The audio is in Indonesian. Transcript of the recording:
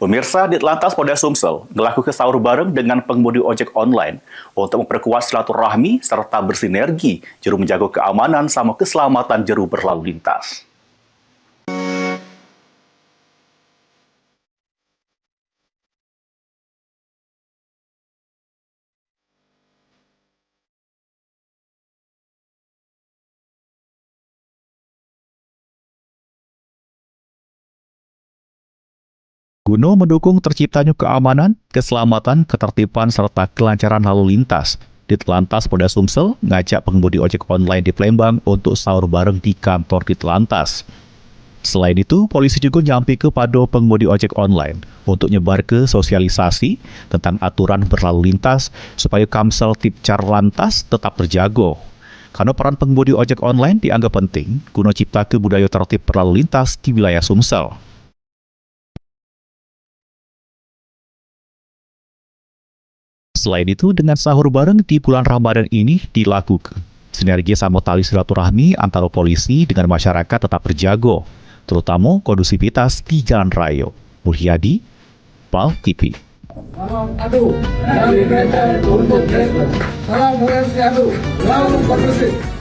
Pemirsa, Ditlantas Polda Sumsel melakukan sahur bareng dengan pengemudi ojek online untuk memperkuat silaturahmi serta bersinergi juru menjaga keamanan sama keselamatan juru berlalu lintas. Guna mendukung terciptanya keamanan, keselamatan, ketertiban, serta kelancaran lalu lintas, Ditlantas Polda Sumsel ngajak pengemudi ojek online di Palembang untuk sahur bareng di kantor Ditlantas. Selain itu, polisi juga nyampi kepada pengemudi ojek online untuk nyebar ke sosialisasi tentang aturan berlalu lintas supaya Kamsel Tipcar Lantas tetap terjaga. Karena peran pengemudi ojek online dianggap penting guna cipta budaya tertib berlalu lintas di wilayah Sumsel. Selain itu, dengan sahur bareng di bulan Ramadan ini dilakukan. Sinergi sama tali silaturahmi antara polisi dengan masyarakat tetap berjaga, terutama kondusivitas di jalan raya. Mulyadi, PAL TV. Salam untuk